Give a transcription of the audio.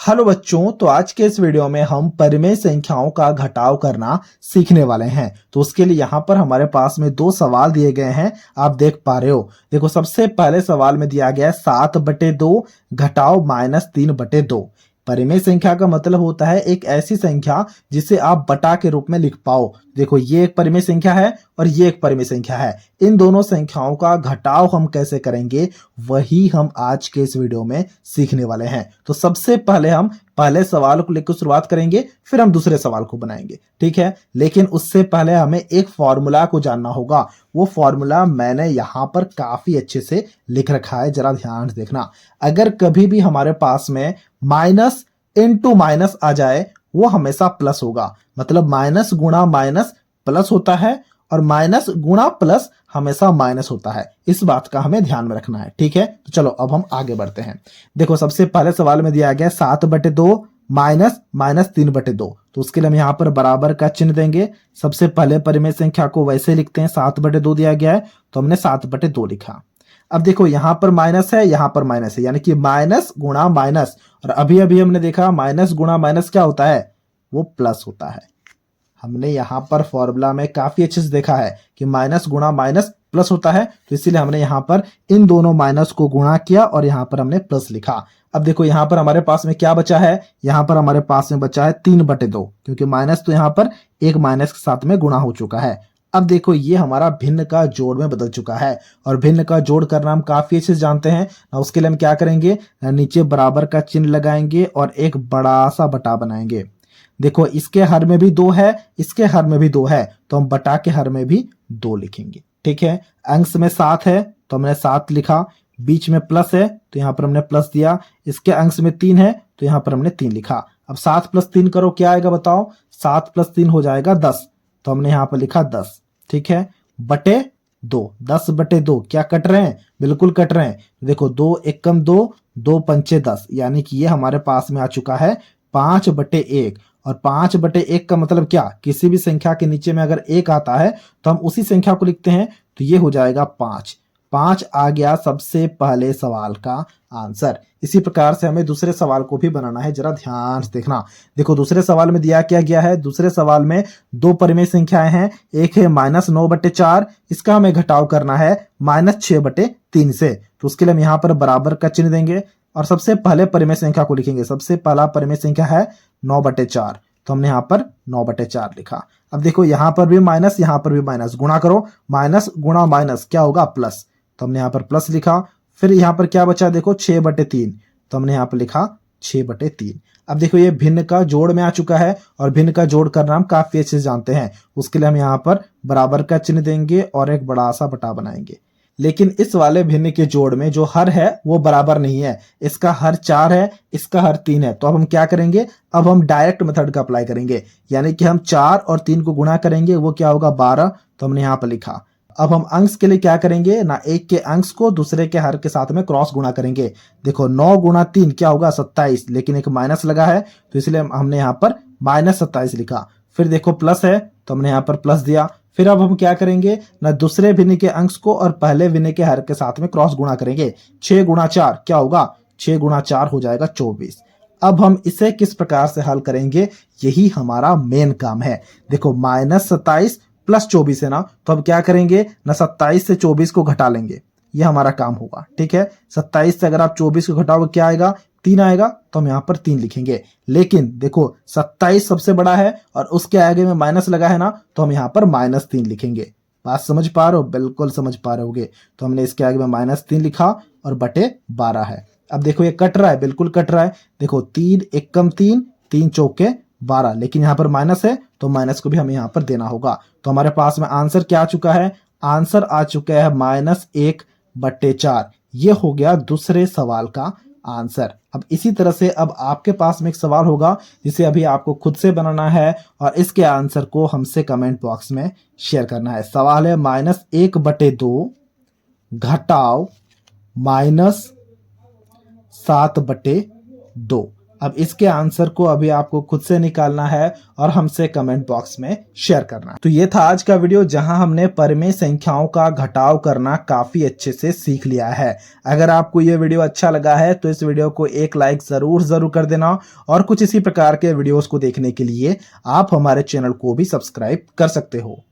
Hello बच्चों, तो आज के इस वीडियो में हम परिमेय संख्याओं का घटाव करना सीखने वाले हैं। तो उसके लिए यहाँ पर हमारे पास में दो सवाल दिए गए हैं, आप देख पा रहे हो। देखो, सबसे पहले सवाल में दिया गया है 7/2 घटाव -3/2। परिमेय संख्या का मतलब होता है एक ऐसी संख्या जिसे आप बटा के रूप में लिख पाओ। देखो, ये एक परिमेय संख्या है और ये एक परिमेय संख्या है। इन दोनों संख्याओं का घटाव हम कैसे करेंगे, वही हम आज के इस वीडियो में सीखने वाले हैं। तो सबसे पहले हम पहले सवाल को लेकर शुरुआत करेंगे, फिर हम दूसरे सवाल को बनाएंगे, ठीक है। लेकिन उससे पहले हमें एक फॉर्मूला को जानना होगा। वो फॉर्मूला मैंने यहां पर काफी अच्छे से लिख रखा है, जरा ध्यान से देखना। अगर कभी भी हमारे पास में माइनस इनटू माइनस आ जाए, वो हमेशा प्लस होगा। मतलब माइनस गुणा माइनस प्लस होता है और माइनस गुणा प्लस हमेशा माइनस होता है। इस बात का हमें ध्यान में रखना है, ठीक है। तो चलो अब हम आगे बढ़ते हैं। देखो, सबसे पहले सवाल में दिया गया 7/2 माइनस -3/2। तो उसके लिए हम यहाँ पर बराबर का चिन्ह देंगे। सबसे पहले परिमेय संख्या को वैसे लिखते हैं, 7/2 दिया गया है तो हमने 7/2 लिखा। अब देखो, यहां पर माइनस है, यहां पर माइनस है, यानी कि माइनस गुणा माइनस। और अभी अभी हमने देखा माइनस गुणा माइनस क्या होता है, वो प्लस होता है। हमने यहां पर फॉर्मूला में काफी अच्छे से देखा है कि माइनस गुणा माइनस प्लस होता है। तो इसीलिए हमने यहां पर इन दोनों माइनस को गुणा किया और यहां पर हमने प्लस लिखा। अब देखो, यहां पर हमारे पास में क्या बचा है, यहां पर हमारे पास में बचा है 3/2, क्योंकि माइनस तो यहां पर एक माइनस के साथ में गुणा हो चुका है। अब देखो, ये हमारा भिन्न का जोड़ में बदल चुका है और भिन्न का जोड़ करना हम काफी अच्छे से जानते हैं। उसके लिए हम क्या करेंगे, नीचे बराबर का चिन्ह लगाएंगे और एक बड़ा सा बटा बनाएंगे। देखो, इसके हर में भी 2 है, इसके हर में भी 2 है, तो हम बटा के हर में भी 2 लिखेंगे, ठीक है। अंश में 7 है तो हमने 7 लिखा, बीच में प्लस है तो यहां पर हमने प्लस दिया, इसके अंश में 3 है तो यहां पर हमने 3 लिखा। अब 7 + 3 करो, क्या आएगा बताओ। 7 + 3 हो जाएगा 10, तो हमने यहां पर लिखा 10, ठीक है। बटे 2, 10/2 क्या कट रहे हैं, बिल्कुल कट रहे हैं। देखो, 2 एकम 2, 2 पंचे 10, यानी कि ये हमारे पास में आ चुका है 5/1। और 5/1 का मतलब क्या, किसी भी संख्या के नीचे में अगर 1 आता है तो हम उसी संख्या को लिखते हैं, तो ये हो जाएगा 5। 5 आ गया सबसे पहले सवाल का आंसर। इसी प्रकार से हमें दूसरे सवाल को भी बनाना है, जरा ध्यान से देखना। देखो, दूसरे सवाल में दिया क्या गया है, दूसरे सवाल में दो परिमेय संख्याएं हैं। एक है -9/4, इसका हमें घटाव करना है -6/3 से। तो उसके लिए हम यहाँ पर बराबर का चिन्ह देंगे और सबसे पहले परिमेय संख्या को लिखेंगे। सबसे पहला परिमेय संख्या है 9/4, तो हमने यहाँ पर 9/4 लिखा। अब देखो, यहाँ पर भी माइनस, यहाँ पर भी माइनस, गुणा करो, माइनस गुणा माइनस क्या होगा, प्लस। तो हमने यहाँ पर प्लस लिखा। फिर यहाँ पर क्या बचा, देखो 6/3, तो हमने यहाँ पर लिखा 6/3। अब देखो, ये भिन्न का जोड़ में आ चुका है और भिन्न का जोड़ करना हम काफी अच्छे से जानते हैं। उसके लिए हम यहाँ पर बराबर का चिन्ह देंगे और एक बड़ा सा बटा बनाएंगे। लेकिन इस वाले भिन्न के जोड़ में जो हर है वो बराबर नहीं है। इसका हर 4 है, इसका हर 3 है। तो अब हम क्या करेंगे, अब हम डायरेक्ट मेथड का अप्लाई करेंगे, यानी कि हम 4 और 3 को गुणा करेंगे, वो क्या होगा 12। तो हमने यहाँ पर लिखा। अब हम अंश के लिए क्या करेंगे ना, एक के अंश को दूसरे के हर के साथ में क्रॉस गुणा करेंगे। देखो, 9 × 3 क्या होगा 27, लेकिन एक माइनस लगा है तो इसलिए हमने यहाँ पर -27 लिखा। फिर देखो, प्लस है तो हमने यहाँ पर प्लस दिया। फिर अब हम क्या करेंगे ना, दूसरे भिन्न के अंश को और पहले भिन्न के हर के साथ में क्रॉस गुणा करेंगे। 6 × 4 क्या होगा, 6 × 4 हो जाएगा 24। अब हम इसे किस प्रकार से हल करेंगे, यही हमारा मेन काम है। देखो, -27 + 24 है ना, तो अब क्या करेंगे ना, 27 से 24 को घटा लेंगे, ये हमारा काम होगा, ठीक है। 27 से अगर आप 24 को घटाओगे क्या आएगा, 3 आएगा, तो हम यहाँ पर 3 लिखेंगे। लेकिन देखो, 27 सबसे बड़ा है और उसके आगे में माइनस लगा है ना, तो हम यहाँ पर -3 लिखेंगे। बात समझ पा रहे हो, बिल्कुल समझ पा रहे होगे। तो हमने इसके आगे में -3 लिखा और बटे 12 है। अब देखो, ये कट रहा है, बिल्कुल कट रहा है। देखो, 3 एकम 3, 3 चौके 12, लेकिन यहाँ पर माइनस है तो माइनस को भी हमें यहाँ पर देना होगा। तो हमारे पास में आंसर क्या आ चुका है, आंसर आ चुका है -1/4। ये हो गया दूसरे सवाल का आंसर। अब इसी तरह से अब आपके पास में एक सवाल होगा जिसे अभी आपको खुद से बनाना है और इसके आंसर को हमसे कमेंट बॉक्स में शेयर करना है। सवाल है -1/2 घटाव -7/2। अब इसके आंसर को अभी आपको खुद से निकालना है और हमसे कमेंट बॉक्स में शेयर करना है। तो ये था आज का वीडियो जहां हमने परिमेय संख्याओं का घटाव करना काफी अच्छे से सीख लिया है। अगर आपको ये वीडियो अच्छा लगा है तो इस वीडियो को एक लाइक जरूर कर देना और कुछ इसी प्रकार के वीडियोस को देखने के लिए आप हमारे चैनल को भी सब्सक्राइब कर सकते हो।